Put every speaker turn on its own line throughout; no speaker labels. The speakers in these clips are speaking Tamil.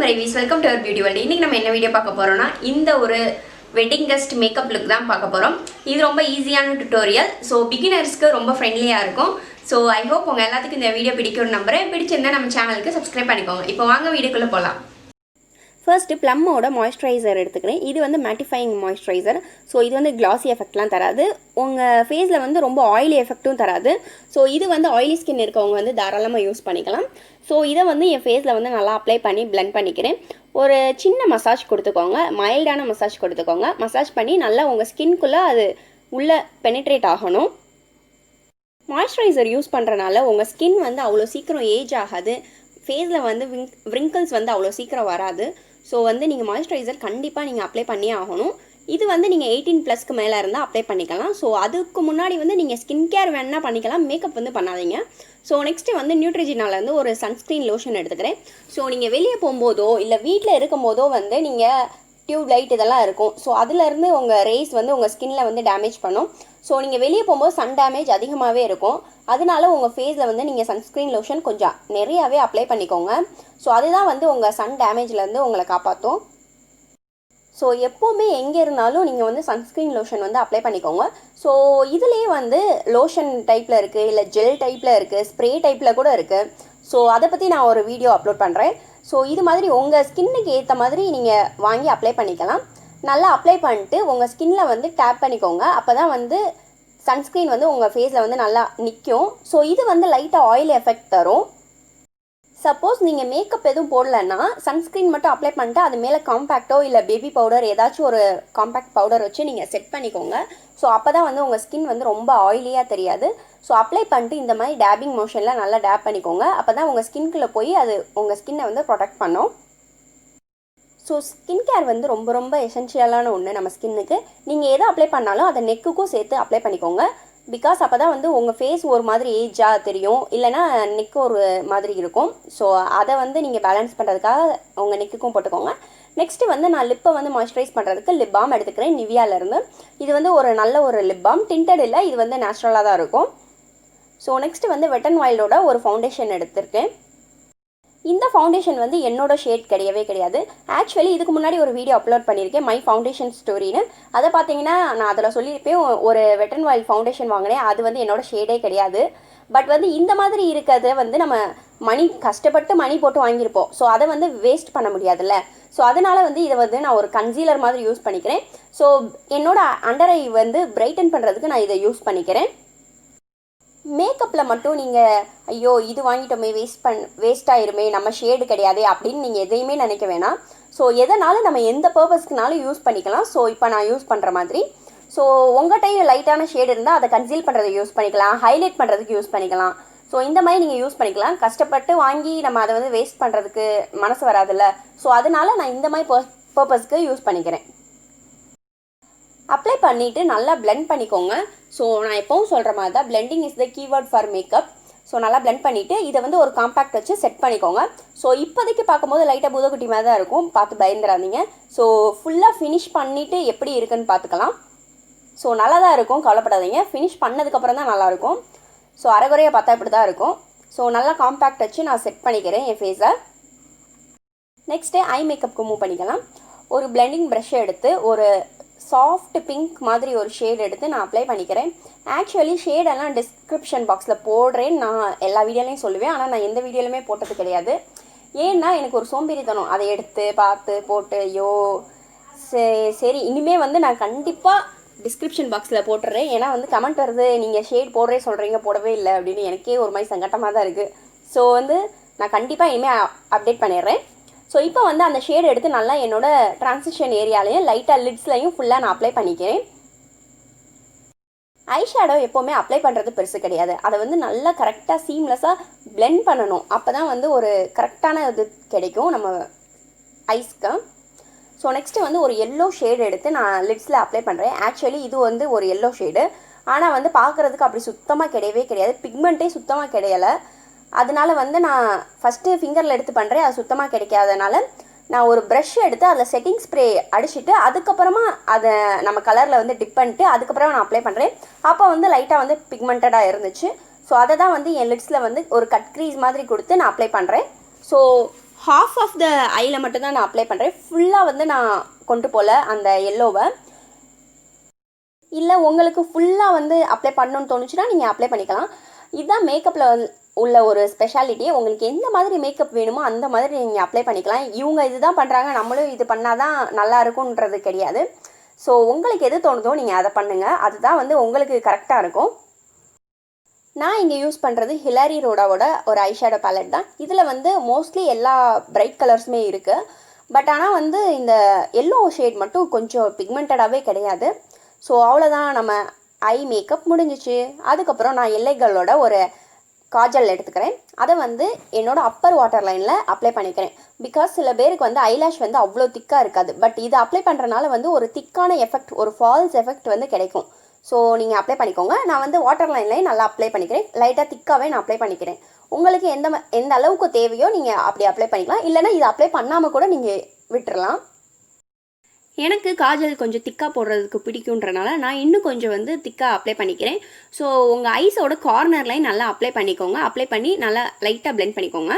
Ravis, welcome to our beauty world. இன்னைக்கு நம்ம என்ன வீடியோ பார்க்க போறோம்னா இந்த ஒரு வெட்டிங் கெஸ்ட் மேக்கப் லுக் தான் பார்க்க போறோம். இது ரொம்ப ஈஸியான டியூட்டோரியல். சோ பிகினர்ஸ்க்கு ரொம்ப ஃப்ரெண்ட்லியா இருக்கும். சோ ஐ ஹோப் உங்க எல்லாத்துக்கும் இந்த வீடியோ பிடிக்கும்னு நம்புறேன். பிடிச்சிருந்தா நம்ம சேனலுக்கு சப்ஸ்கிரைப் பண்ணிக்கோங்க. இப்போ வாங்க வீடியோக்குள்ள போலாம். ஃபர்ஸ்ட் ப்ளம்மோட மாய்ஸ்சரைசர் எடுத்துக்கிறேன். இது வந்து மேட்டிஃபையிங் மாய்ஸ்சரைசர். ஸோ இது வந்து கிளாஸி எஃபெக்ட்லாம் தராது, உங்கள் ஃபேஸில் வந்து ரொம்ப ஆயிலி எஃபெக்ட்டும் தராது. ஸோ இது வந்து ஆயிலி ஸ்கின் இருக்கவங்க வந்து தாராளமாக யூஸ் பண்ணிக்கலாம். ஸோ இதை வந்து என் ஃபேஸில் வந்து நல்லா அப்ளை பண்ணி பிளெண்ட் பண்ணிக்கிறேன். ஒரு சின்ன மசாஜ் கொடுத்துக்கோங்க, மைல்டான மசாஜ் கொடுத்துக்கோங்க. மசாஜ் பண்ணி நல்லா உங்கள் ஸ்கின்குள்ளே அது உள்ளே பெனிட்ரேட் ஆகணும். மாய்ஸ்சரைசர் யூஸ் பண்ணுறனால உங்கள் ஸ்கின் வந்து அவ்வளோ சீக்கிரம் ஏஜ் ஆகாது, ஃபேஸில் வந்து விங்கிள்ஸ் வந்து அவ்வளோ சீக்கிரம் வராது. ஸோ வந்து நீங்கள் மாய்ஸ்சரைசர் கண்டிப்பாக நீங்கள் அப்ளை பண்ணியே ஆகணும். இது வந்து நீங்கள் 18+ மேலே இருந்தால் அப்ளை பண்ணிக்கலாம். ஸோ அதுக்கு முன்னாடி வந்து நீங்கள் ஸ்கின் கேர் வேணா பண்ணிக்கலாம், மேக்கப் வந்து பண்ணாதீங்க. ஸோ நெக்ஸ்ட்டு வந்து நியூட்ரிஜினாலேருந்து ஒரு சன்ஸ்க்ரீன் லோஷன் எடுத்துக்கிறேன். ஸோ நீங்கள் வெளியே போகும்போதோ இல்லை வீட்டில் இருக்கும்போதோ வந்து நீங்கள் டியூப் லைட் இதெல்லாம் இருக்கும். ஸோ அதுலேருந்து உங்கள் ரேஸ் வந்து உங்கள் ஸ்கின்னில் வந்து டேமேஜ் பண்ணும். ஸோ நீங்கள் வெளியே போகும்போது சன் டேமேஜ் அதிகமாகவே இருக்கும். அதனால உங்கள் ஃபேஸில் வந்து நீங்கள் சன்ஸ்க்ரீன் லோஷன் கொஞ்சம் நிறையாவே அப்ளை பண்ணிக்கோங்க. ஸோ அதுதான் வந்து உங்கள் சன் டேமேஜ்லேருந்து உங்களை காப்பாற்றும். ஸோ எப்போவுமே எங்கே இருந்தாலும் நீங்கள் வந்து சன்ஸ்க்ரீன் லோஷன் வந்து அப்ளை பண்ணிக்கோங்க. ஸோ இதுலேயே வந்து லோஷன் டைப்பில் இருக்குது, இல்லை ஜெல் டைப்பில் இருக்குது, ஸ்ப்ரே டைப்பில் கூட இருக்குது. ஸோ அதை பற்றி நான் ஒரு வீடியோ அப்லோட் பண்ணுறேன். ஸோ இது மாதிரி உங்கள் ஸ்கின்னுக்கு ஏற்ற மாதிரி நீங்கள் வாங்கி அப்ளை பண்ணிக்கலாம். நல்லா அப்ளை பண்ணிட்டு உங்கள் ஸ்கின்னில் வந்து டேப் பண்ணிக்கோங்க. அப்போ தான் வந்து சன்ஸ்க்ரீன் வந்து உங்கள் ஃபேஸில் வந்து நல்லா நிற்கும். ஸோ இது வந்து லைட்டாக ஆயில் எஃபெக்ட் தரும். சப்போஸ் நீங்கள் மேக்கப் எதுவும் போடலைன்னா சன்ஸ்க்ரீன் மட்டும் அப்ளை பண்ணிட்டு அது மேலே காம்பேக்டோ இல்லை பேபி பவுடர் ஏதாச்சும் ஒரு காம்பேக்ட் பவுடர் வச்சு நீங்கள் செட் பண்ணிக்கோங்க. ஸோ அப்போ தான் வந்து உங்கள் ஸ்கின் வந்து ரொம்ப ஆயிலியாக தெரியாது. ஸோ அப்ளை பண்ணிட்டு இந்த மாதிரி டேப்பிங் மோஷனில் நல்லா டேப் பண்ணிக்கோங்க. அப்போ தான் உங்கள் ஸ்கின்குள்ளே போய் அது உங்கள் ஸ்கின்னை வந்து ப்ரொடெக்ட் பண்ணும். ஸோ ஸ்கின் கேர் வந்து ரொம்ப ரொம்ப எசென்ஷியலான ஒன்று நம்ம ஸ்கின்னுக்கு. நீங்கள் எதை அப்ளை பண்ணாலும் அதை நெக்குக்கும் சேர்த்து அப்ளை பண்ணிக்கோங்க. பிகாஸ் அப்போ தான் வந்து உங்கள் ஃபேஸ் ஒரு மாதிரி ஏஜாக தெரியும், இல்லைனா நெக்கு ஒரு மாதிரி இருக்கும். ஸோ அதை வந்து நீங்கள் பேலன்ஸ் பண்ணுறதுக்காக உங்கள் நெக்குக்கும் போட்டுக்கோங்க. நெக்ஸ்ட்டு வந்து நான் லிப்பை வந்து மாய்ஸ்சரைஸ் பண்ணுறதுக்கு லிப் பாம் எடுத்துக்கிறேன் நிவியாவிலேருந்து. இது வந்து ஒரு நல்ல ஒரு லிப் பாம், டிண்டட் இல்லை, இது வந்து நேச்சுரலாக தான் இருக்கும். ஸோ நெக்ஸ்ட்டு வந்து வெட் அண்ட் வைல்டோட ஒரு ஃபவுண்டேஷன் எடுத்திருக்கேன். இந்த ஃபவுண்டேஷன் வந்து என்னோட ஷேட் கிடையாது. ஆக்சுவலி இதுக்கு முன்னாடி ஒரு வீடியோ அப்லோட் பண்ணியிருக்கேன், மை ஃபவுண்டேஷன் ஸ்டோரின்னு. அதை பார்த்தீங்கன்னா நான் அதில் சொல்லியிருப்பேன், ஒரு வெட் அண்ட் வைல்ட் ஃபவுண்டேஷன் வாங்கினேன், அது வந்து என்னோட ஷேடே கிடையாது. பட் வந்து இந்த மாதிரி இருக்கிறத வந்து நம்ம கஷ்டப்பட்டு மணி போட்டு வாங்கியிருப்போம். ஸோ அதை வந்து வேஸ்ட் பண்ண முடியாதுல்ல. ஸோ அதனால் வந்து இதை வந்து நான் ஒரு கன்சீலர் மாதிரி யூஸ் பண்ணிக்கிறேன். ஸோ என்னோட அண்டர் ஐ வந்து பிரைட்டன் பண்ணுறதுக்கு நான் இதை யூஸ் பண்ணிக்கிறேன். மேக்கப்பில் மட்டும் நீங்கள் ஐயோ இது வாங்கிட்டோமே வேஸ்ட் ஆயிருமே, நம்ம ஷேடு கிடையாது அப்படின்னு நீங்கள் எதையுமே நினைக்க வேணாம். ஸோ எதனாலும் நம்ம எந்த பர்பஸ்க்குனாலும் யூஸ் பண்ணிக்கலாம். ஸோ இப்போ நான் யூஸ் பண்ணுற மாதிரி ஸோ உங்கள்கிட்ட லைட்டான ஷேடு இருந்தால் அதை கன்சீல் பண்ணுறதுக்கு யூஸ் பண்ணிக்கலாம், ஹைலைட் பண்ணுறதுக்கு யூஸ் பண்ணிக்கலாம். ஸோ இந்த மாதிரி நீங்கள் யூஸ் பண்ணிக்கலாம். கஷ்டப்பட்டு வாங்கி நம்ம அதை வந்து வேஸ்ட் பண்ணுறதுக்கு மனசு வராதுல்ல. ஸோ அதனால நான் இந்த மாதிரி பர்பஸ்க்கு யூஸ் பண்ணிக்கிறேன். அப்ளை பண்ணிவிட்டு நல்லா பிளெண்ட் பண்ணிக்கோங்க. ஸோ நான் எப்பவும் சொல்கிற மாதிரி தான், blending is the keyword for makeup. So நல்லா பிளெண்ட் பண்ணிவிட்டு இதை வந்து ஒரு காம்பேக்ட் வச்சு செட் பண்ணிக்கோங்க. ஸோ இப்போதைக்கு பார்க்கும்போது லைட்டாக பூதக்குட்டி மாதிரி தான் இருக்கும், பார்த்து பயந்துடாதீங்க. ஸோ ஃபுல்லாக ஃபினிஷ் பண்ணிவிட்டு எப்படி இருக்குன்னு பார்த்துக்கலாம். ஸோ நல்லா தான் இருக்கும், கவலைப்படாதீங்க. ஃபினிஷ் பண்ணதுக்கப்புறம் தான் நல்லாயிருக்கும். ஸோ அரைகுறையாக பார்த்தா இப்படி தான் இருக்கும். ஸோ நல்லா காம்பேக்ட் வச்சு நான் செட் பண்ணிக்கிறேன் என் ஃபேஸை. நெக்ஸ்ட்டு ஐ மேக்கப்புக்கு மூவ் பண்ணிக்கலாம். ஒரு பிளெண்டிங் ப்ரஷ் எடுத்து ஒரு சாஃப்ட் பிங்க் மாதிரி ஒரு ஷேட் எடுத்து நான் அப்ளை பண்ணிக்கிறேன். ஆக்சுவலி ஷேடெல்லாம் டிஸ்கிரிப்ஷன் பாக்ஸில் போடுறேன்னு நான் எல்லா வீடியோலையும் சொல்லுவேன், ஆனால் நான் எந்த வீடியோலையுமே போட்டது கிடையாது. ஏன்னா எனக்கு ஒரு சோம்பேறித்தனம், அதை எடுத்து பார்த்து போட்டு ஐயோ சரி இனிமேல் வந்து நான் கண்டிப்பாக டிஸ்கிரிப்ஷன் பாக்ஸில் போட்டுறேன். ஏன்னா வந்து கமெண்ட் வருது, நீங்கள் ஷேட் போடுறே சொல்கிறீங்க போடவே இல்லை அப்படின்னு, எனக்கே ஒரு மாதிரி சங்கட்டமாக தான் இருக்குது. ஸோ வந்து நான் கண்டிப்பாக இனிமேல் அப்டேட் பண்ணிடுறேன். ஸோ இப்போ வந்து அந்த ஷேடு எடுத்து நல்லா என்னோட ட்ரான்சிஷன் ஏரியாலையும் லைட்டாக லிட்ஸ்லையும் ஃபுல்லாக நான் அப்ளை பண்ணிக்கிறேன். ஐ ஷேடோ எப்போவுமே அப்ளை பண்ணுறது பெருசு கிடையாது, அதை வந்து நல்லா கரெக்டாக சீம்லெஸ்ஸாக பிளெண்ட் பண்ணணும். அப்போ தான் வந்து ஒரு கரெக்டான இது கிடைக்கும் நம்ம ஐஸ்க்கு. ஸோ நெக்ஸ்ட்டு வந்து ஒரு எல்லோ ஷேடு எடுத்து நான் லிட்ஸில் அப்ளை பண்ணுறேன். ஆக்சுவலி இது வந்து ஒரு எல்லோ ஷேடு, ஆனால் வந்து பார்க்குறதுக்கு அப்படி சுத்தமாக கிடையாது, பிக்மெண்ட்டே சுத்தமாக கிடையலை. அதனால வந்து நான் ஃபஸ்ட்டு ஃபிங்கரில் எடுத்து பண்ணுறேன், அது சுத்தமாக கிடைக்காதனால நான் ஒரு ப்ரஷ் எடுத்து அதில் செட்டிங் ஸ்ப்ரே அடிச்சுட்டு அதுக்கப்புறமா அதை நம்ம கலரில் வந்து டிப் பண்ணிட்டு அதுக்கப்புறமா நான் அப்ளை பண்ணுறேன். அப்போ வந்து லைட்டாக வந்து பிக்மெண்டடாக இருந்துச்சு. ஸோ அதை தான் வந்து என் லிட்ஸில் வந்து ஒரு கட் க்ரீஸ் மாதிரி கொடுத்து நான் அப்ளை பண்ணுறேன். ஸோ ஹாஃப் ஆஃப் த ஐயில் மட்டும்தான் நான் அப்ளை பண்ணுறேன். ஃபுல்லாக வந்து நான் கொண்டு போகல அந்த எல்லோவை. இல்லை உங்களுக்கு ஃபுல்லாக வந்து அப்ளை பண்ணணுன்னு தோணுச்சுன்னா நீங்கள் அப்ளை பண்ணிக்கலாம். இதுதான் மேக்கப்பில் உள்ள ஒரு ஸ்பெஷாலிட்டி. உங்களுக்கு எந்த மாதிரி மேக்கப் வேணுமோ அந்த மாதிரி நீங்கள் அப்ளை பண்ணிக்கலாம். இவங்க இதுதான் பண்ணுறாங்க, நம்மளும் இது பண்ணால் தான் நல்லா இருக்கும்ன்றது கிடையாது. ஸோ உங்களுக்கு எது தோணுதோ நீங்கள் அதை பண்ணுங்கள். அதுதான் வந்து உங்களுக்கு கரெக்டாக இருக்கும். நான் இங்கே யூஸ் பண்ணுறது ஹிலாரி ரோடாவோட ஒரு ஐஷேடோ பேலட் தான். இதில் வந்து மோஸ்ட்லி எல்லா பிரைட் கலர்ஸுமே இருக்குது. பட் ஆனால் வந்து இந்த எல்லோ ஷேட் மட்டும் கொஞ்சம் பிக்மெண்டடாகவே கிடையாது. ஸோ அவ்வளோதான், நம்ம ஐ மேக்கப் முடிஞ்சிச்சு. அதுக்கப்புறம் நான் எல்லைகளோட ஒரு காஜல் எடுத்துக்கிறேன். அதை வந்து என்னோடய அப்பர் வாட்டர் லைனில் அப்ளை பண்ணிக்கிறேன். பிகாஸ் சில பேருக்கு வந்து ஐலாஷ் வந்து அவ்வளோ திக்காக இருக்காது. பட் இதை அப்ளை பண்ணுறனால வந்து ஒரு திக்கான எஃபெக்ட், ஒரு ஃபால்ஸ் எஃபெக்ட் வந்து கிடைக்கும். ஸோ நீங்கள் அப்ளை பண்ணிக்கோங்க. நான் வந்து வாட்டர் லைன்லேயே நல்லா அப்ளை பண்ணிக்கிறேன். லைட்டாக திக்காகவே நான் அப்ளை பண்ணிக்கிறேன். உங்களுக்கு எந்த அளவுக்கு தேவையோ நீங்கள் அப்படி அப்ளை பண்ணிக்கலாம். இல்லைனா இதை அப்ளை பண்ணாமல் கூட நீங்கள் விட்டுறலாம். எனக்கு காஜல் கொஞ்சம் திக்காக போடுறதுக்கு பிடிக்குன்றனால நான் இன்னும் கொஞ்சம் வந்து திக்காக அப்ளை பண்ணிக்கிறேன். ஸோ உங்கள் ஐஸோட கார்னர்லையும் நல்லா அப்ளை பண்ணிக்கோங்க. அப்ளை பண்ணி நல்லா லைட்டாக பிளெண்ட் பண்ணிக்கோங்க.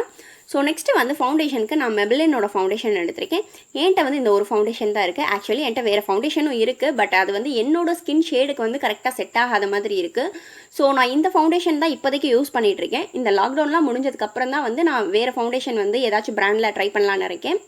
ஸோ நெக்ஸ்ட்டு வந்து ஃபவுண்டேஷனுக்கு நான் மெபிலினோட ஃபவுண்டேஷன் எடுத்திருக்கேன். என்கிட்ட வந்து இந்த ஒரு ஃபவுண்டேஷன் தான் இருக்குது. ஆக்சுவலி என்கிட்ட வேறு ஃபவுண்டேஷனும் இருக்குது. பட் அது வந்து என்னோடய ஸ்கின் ஷேடுக்கு வந்து கரெக்டாக செட் ஆகாத மாதிரி இருக்குது. ஸோ நான் இந்த ஃபவுண்டேஷன் தான் இப்போதைக்கு யூஸ் பண்ணிகிட்ருக்கேன். இந்த லாக்டவுன்லாம் முடிஞ்சதுக்கப்புறம் தான் வந்து நான் வேறு ஃபவுண்டேஷன் வந்து ஏதாச்சும் பிராண்டில் ட்ரை பண்ணலான்னு இருக்கேன்.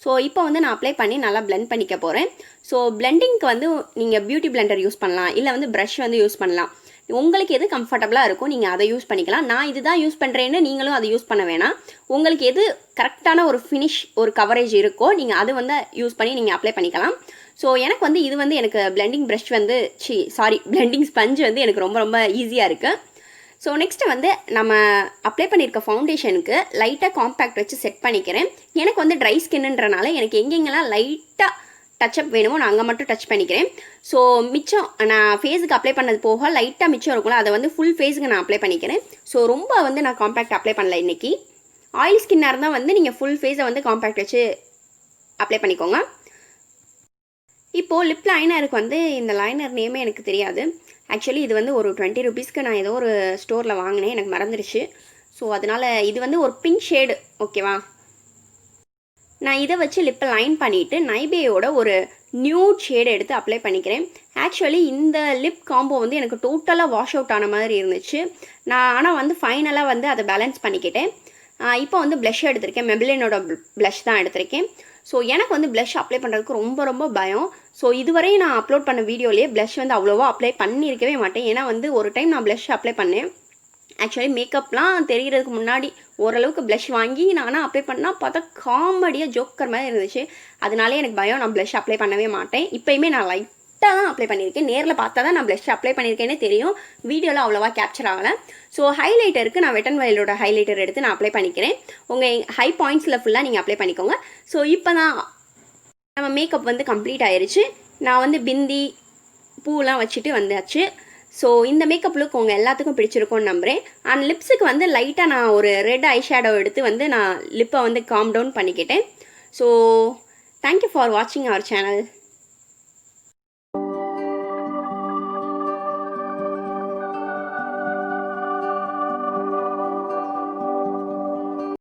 ஸோ இப்போ வந்து நான் அப்ளை பண்ணி நல்லா பிளெண்ட் பண்ணிக்க போகிறேன். ஸோ பிளெண்டிங்க்கு வந்து நீங்கள் பியூட்டி பிளெண்டர் யூஸ் பண்ணலாம், இல்லை வந்து ப்ரஷ் வந்து யூஸ் பண்ணலாம். உங்களுக்கு எது கம்ஃபர்டபுளாக இருக்கும் நீங்கள் அதை யூஸ் பண்ணிக்கலாம். நான் இதுதான் யூஸ் பண்ணுறேன்னு நீங்களும் அதை யூஸ் பண்ண வேணாம். உங்களுக்கு எது கரெக்டான ஒரு ஃபினிஷ், ஒரு கவரேஜ் இருக்கோ நீங்கள் அது வந்து யூஸ் பண்ணி நீங்கள் அப்ளை பண்ணிக்கலாம். ஸோ எனக்கு வந்து இது வந்து எனக்கு பிளெண்டிங் ப்ரஷ் வந்து பிளெண்டிங் ஸ்பஞ்ச் வந்து எனக்கு ரொம்ப ரொம்ப ஈஸியாக இருக்குது. ஸோ நெக்ஸ்ட்டு வந்து நம்ம அப்ளை பண்ணியிருக்க ஃபவுண்டேஷனுக்கு லைட்டாக காம்பேக்ட் வச்சு செட் பண்ணிக்கிறேன். எனக்கு வந்து ட்ரை ஸ்கின்ன்றனால எனக்கு எங்கெங்கெல்லாம் லைட்டாக டச்சப் வேணுமோ நான் அங்கே மட்டும் டச் பண்ணிக்கிறேன். ஸோ மிச்சம் நான் ஃபேஸுக்கு அப்ளை பண்ணது போக லைட்டாக மிச்சம் இருக்கும்ல, அதை வந்து ஃபுல் ஃபேஸுக்கு நான் அப்ளை பண்ணிக்கிறேன். ஸோ ரொம்ப வந்து நான் காம்பேக்ட் அப்ளை பண்ணல இன்றைக்கி. ஆயில் ஸ்கின்னாக இருந்தால் வந்து நீங்கள் ஃபுல் ஃபேஸை வந்து காம்பேக்ட் வச்சு அப்ளை பண்ணிக்கோங்க. இப்போது லிப் லைனருக்கு வந்து இந்த லைனர் நேமே எனக்கு தெரியாது. ஆக்சுவலி இது வந்து ஒரு 20 ருபீஸ்க்கு நான் ஏதோ ஒரு ஸ்டோரில் வாங்கினேன், எனக்கு மறந்துடுச்சு. ஸோ அதனால் இது வந்து ஒரு பிங்க் ஷேடு, ஓகேவா. நான் இதை வச்சு லிப்பை லைன் பண்ணிவிட்டு நைபேயோட ஒரு நியூட் ஷேடு எடுத்து அப்ளை பண்ணிக்கிறேன். ஆக்சுவலி இந்த லிப் காம்போ வந்து எனக்கு டோட்டலாக வாஷ் அவுட் ஆன மாதிரி இருந்துச்சு. நான் ஆனால் வந்து ஃபைனலாக வந்து அதை பேலன்ஸ் பண்ணிக்கிட்டேன். இப்போ வந்து ப்ளஷ் எடுத்திருக்கேன், மெபிலினோட ப்ளஷ் தான் எடுத்திருக்கேன். ஸோ எனக்கு வந்து ப்ளஷ் அப்ளை பண்ணுறதுக்கு ரொம்ப ரொம்ப பயம். ஸோ இதுவரையும் நான் அப்லோட் பண்ண வீடியோலேயே ப்ளஷ் வந்து அவ்வளோவா அப்ளை பண்ணியிருக்கவே மாட்டேன். ஏன்னா வந்து ஒரு டைம் நான் ப்ளஷ் அப்ளை பண்ணேன். ஆக்சுவலி மேக்கப்லாம் தெரிகிறதுக்கு முன்னாடி ஓரளவுக்கு ப்ளஷ் வாங்கி நானாக அப்ளை பண்ணால் பார்த்தா காமெடியாக ஜோக்கர் மாதிரி இருந்துச்சு. அதனாலே எனக்கு பயம், நான் ப்ளஷ் அப்ளை பண்ணவே மாட்டேன். இப்போயுமே நான் லைட்டாக தான் அப்ளை பண்ணியிருக்கேன். நேரில் பார்த்தா தான் நான் ப்ளஷ் அப்ளை பண்ணியிருக்கேனே தெரியும், வீடியோவில் அவ்வளோவா கேப்சர் ஆகலை. ஸோ ஹைலைட்டருக்கு நான் வெட் அண்ட் வைல்டோட ஹைலைட்டர் எடுத்து நான் அப்ளை பண்ணிக்கிறேன். உங்கள் ஹை பாயிண்ட்ஸில் ஃபுல்லாக நீங்கள் அப்ளை பண்ணிக்கோங்க. ஸோ இப்போ தான் நம்ம மேக்கப் வந்து கம்ப்ளீட் ஆயிடுச்சு. நான் வந்து பிந்தி பூலாம் வச்சுட்டு வந்தாச்சு. ஸோ இந்த மேக்கப் லுக் உங்கள் எல்லாத்துக்கும் பிடிச்சிருக்கும்னு நம்புகிறேன். அண்ட் லிப்ஸுக்கு வந்து லைட்டாக நான் ஒரு ரெட் ஐ ஷேடோ எடுத்து வந்து நான் லிப்பை வந்து காம் டவுன் பண்ணிக்கிட்டேன். ஸோ தேங்க்யூ ஃபார் வாட்சிங் அவர் சேனல்.